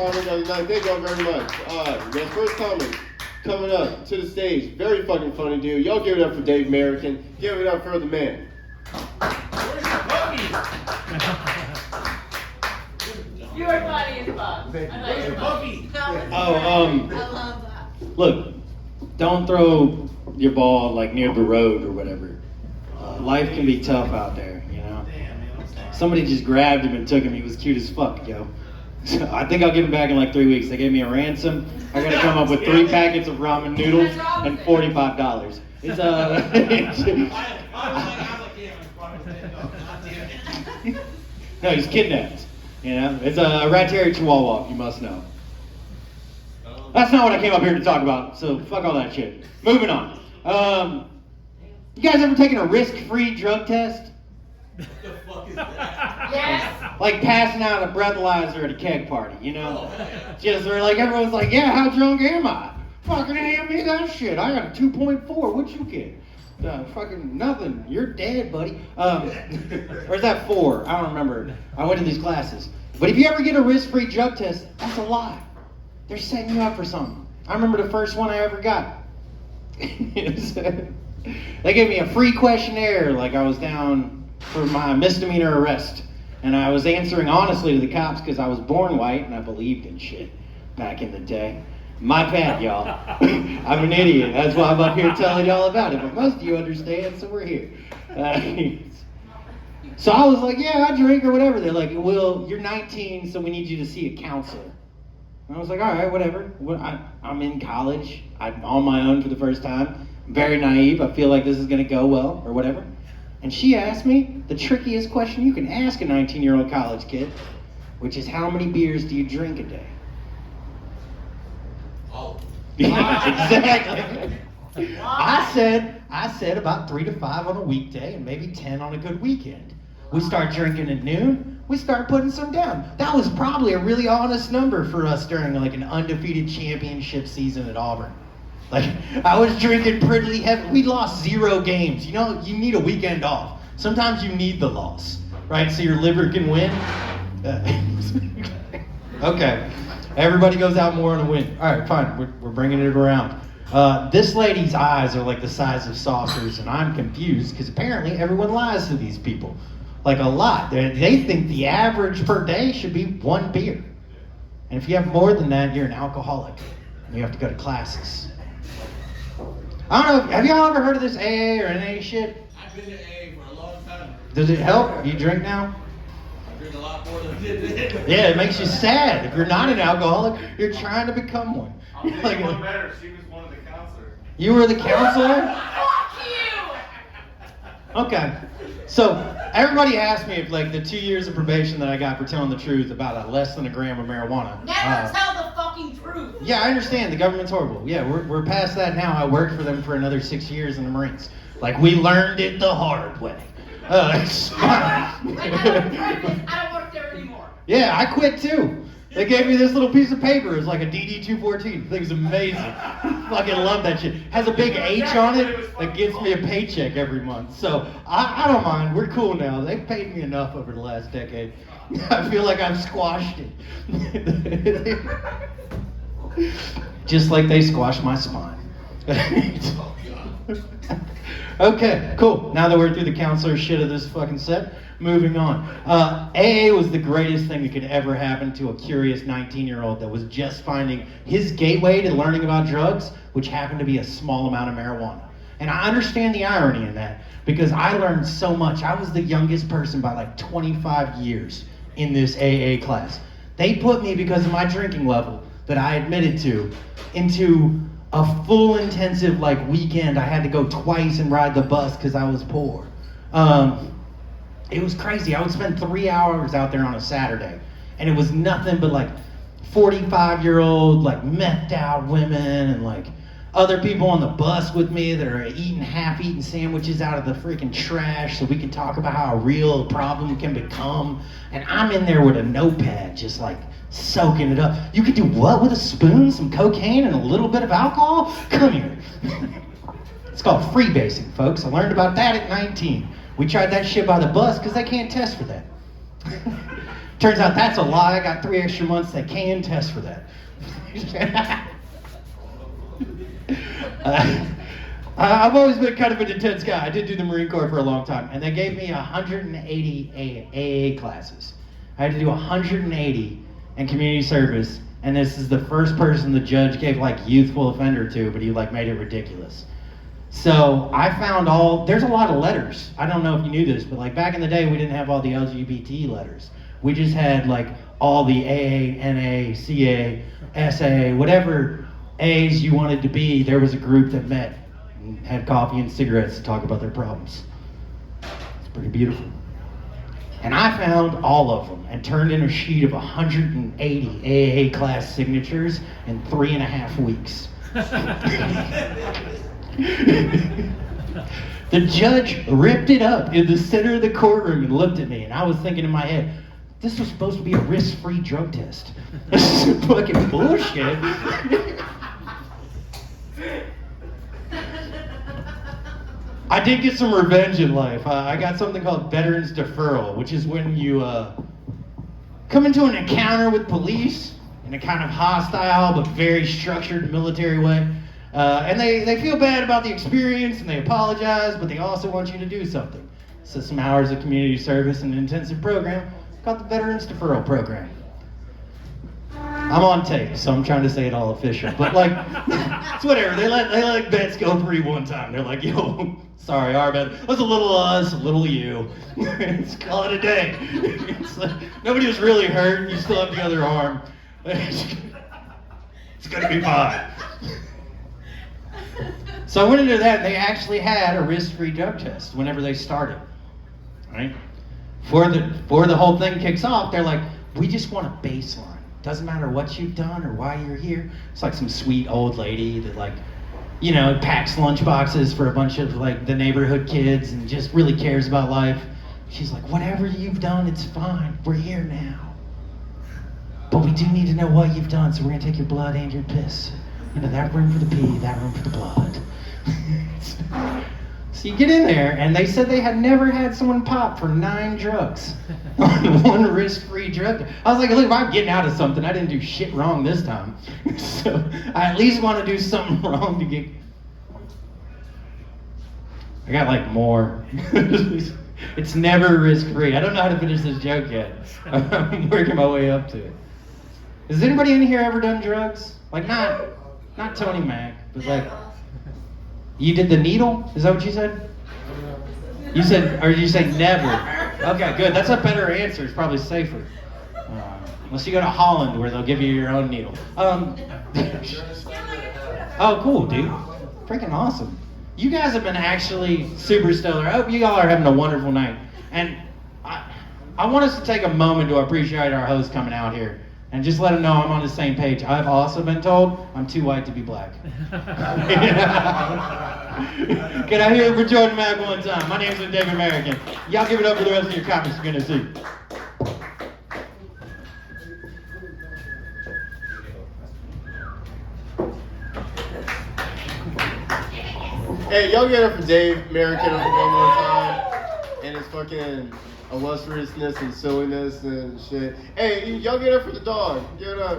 Thank y'all very much. The first comment coming up to the stage, very fucking funny dude. Y'all give it up for Dave Merriken. Give it up for the man. Where's your buggy? You were funny as fuck. Where's your buggy? I love that. Look, don't throw your ball like near the road or whatever. Life can be tough out there, you know. Damn, man, I'm sorry. Somebody just grabbed him and took him. He was cute as fuck, yo. So I think I'll get him back in like 3 weeks. They gave me a ransom. I gotta come up with 3 packets of ramen noodles and $45. It's no, he's kidnapped. You know, it's a rat-terrier chihuahua, you must know. That's not what I came up here to talk about, so fuck all that shit. Moving on. You guys ever taken a risk-free drug test? What the fuck is that? Yes. Like passing out a breathalyzer at a keg party, you know? Oh, yeah. Just where like everyone's like, yeah, how drunk am I? Fucking hand me that shit. I got a 2.4. What'd you get? Fucking nothing. You're dead, buddy. Or is that 4? I don't remember. I went to these classes. But if you ever get a risk-free drug test, that's a lie. They're setting you up for something. I remember the first one I ever got. They gave me a free questionnaire like I was down for my misdemeanor arrest. And I was answering honestly to the cops because I was born white and I believed in shit back in the day. My bad, y'all. I'm an idiot. That's why I'm up here telling y'all about it. But most of you understand, so we're here. So I was like, yeah, I drink or whatever. They're like, well, you're 19, so we need you to see a counselor. And I was like, all right, whatever. I'm in college. I'm on my own for the first time. I'm very naive. I feel like this is going to go well or whatever. And she asked me the trickiest question you can ask a 19-year-old college kid, which is how many beers do you drink a day? Oh. Yeah, exactly. I said about 3 to 5 on a weekday and maybe 10 on a good weekend. We start drinking at noon, we start putting some down. That was probably a really honest number for us during like an undefeated championship season at Auburn. Like, I was drinking pretty heavy. We lost 0 games. You know, you need a weekend off. Sometimes you need the loss, right? So your liver can win. Okay. Everybody goes out more on a win. All right, fine. We're bringing it around. This lady's eyes are like the size of saucers, and I'm confused because apparently everyone lies to these people. Like a lot. They think the average per day should be 1 beer. And if you have more than that, you're an alcoholic. And you have to go to classes. I don't know, have y'all ever heard of this AA or NA shit? I've been to AA for a long time. Does it help? Do you drink now? I drink a lot more than I did then. Yeah, it makes you sad. If you're not an alcoholic, you're trying to become one. I'll give Like, you one better. She was one of the counselors. you were the counselor? Fuck you. Okay. So everybody asked me if like the 2 years of probation that I got for telling the truth about less than a gram of marijuana. Never tell the fucking truth. Yeah, I understand. The government's horrible. Yeah, we're past that now. I worked for them for another 6 years in the Marines. Like, we learned it the hard way. It's I don't work there anymore. Yeah, I quit too. They gave me this little piece of paper. It's like a DD-214. The thing's amazing. Fucking love that shit. Has a big H on it that gives me a paycheck every month. So I don't mind. We're cool now. They've paid me enough over the last decade. I feel like I've squashed it. Just like they squashed my spine. Okay, cool. Now that we're through the counselor shit of this fucking set, moving on. AA was the greatest thing that could ever happen to a curious 19-year-old that was just finding his gateway to learning about drugs, which happened to be a small amount of marijuana. And I understand the irony in that because I learned so much. I was the youngest person by like 25 years in this AA class. They put me, because of my drinking level that I admitted to, into a full intensive like weekend. I had to go twice and ride the bus because I was poor. It was crazy. I would spend 3 hours out there on a Saturday, and it was nothing but like 45-year-old like methed out women and like other people on the bus with me that are eating half-eaten sandwiches out of the freaking trash so we can talk about how a real problem can become. And I'm in there with a notepad just like soaking it up. You could do what with a spoon? Some cocaine and a little bit of alcohol? Come here. It's called freebasing, folks. I learned about that at 19. We tried that shit by the bus because they can't test for that. Turns out that's a lie. I got 3 extra months they can test for that. I've always been kind of an intense guy. I did do the Marine Corps for a long time, and they gave me 180 AA classes. I had to do 180 in community service, and this is the first person the judge gave like youthful offender to, but he like made it ridiculous. So I found there's a lot of letters. I don't know if you knew this, but like back in the day, we didn't have all the LGBT letters. We just had like all the AA, NA, CA, SA, whatever A's you wanted to be. There was a group that met and had coffee and cigarettes to talk about their problems. It's pretty beautiful. And I found all of them and turned in a sheet of 180 AA class signatures in 3.5 weeks. The judge ripped it up in the center of the courtroom and looked at me, and I was thinking in my head, this was supposed to be a risk-free drug test. This is fucking bullshit. I did get some revenge in life. I got something called veterans deferral, which is when you come into an encounter with police in a kind of hostile but very structured military way. And they feel bad about the experience and they apologize, but they also want you to do something. So some hours of community service and an intensive program called the Veterans Deferral Program. I'm on tape, so I'm trying to say it all official. But like, it's whatever. They let bets go free one time. They're like, yo, sorry, our bet. It was a little us, a little you. Let's call it a day. It's like, nobody was really hurt. You still have the other arm. It's gonna be fine. So I went into that, and they actually had a risk-free drug test whenever they started, right? Before the whole thing kicks off, they're like, we just want a baseline. Doesn't matter what you've done or why you're here. It's like some sweet old lady that like, you know, packs lunch boxes for a bunch of like the neighborhood kids and just really cares about life. She's like, whatever you've done, it's fine. We're here now. But we do need to know what you've done, so we're gonna take your blood and your piss. Into that room for the pee, that room for the blood. So you get in there, and they said they had never had someone pop for 9 drugs on one risk-free drug. I was like, look, if I'm getting out of something, I didn't do shit wrong this time. So I at least want to do something wrong to get... I got like more. It's never risk-free. I don't know how to finish this joke yet. I'm working my way up to it. Has anybody in here ever done drugs? Like not Tony Mac, but like... You did the needle? Is that what you said? You said, or you say never? Okay, good. That's a better answer. It's probably safer. Unless you go to Holland where they'll give you your own needle. Oh, cool, dude. Freaking awesome. You guys have been actually super stellar. I hope you all are having a wonderful night. And I want us to take a moment to appreciate our host coming out here. And just let him know I'm on the same page. I've also been told I'm too white to be black. Can I hear it for Jordan Mack one time? My name's David Merriken. Y'all give it up for the rest of your comments you're gonna see. Hey, y'all get it up for Dave Merriken one more time. And his fucking illustriousness and silliness and shit. Hey, y'all get it up for the dog. Give it up.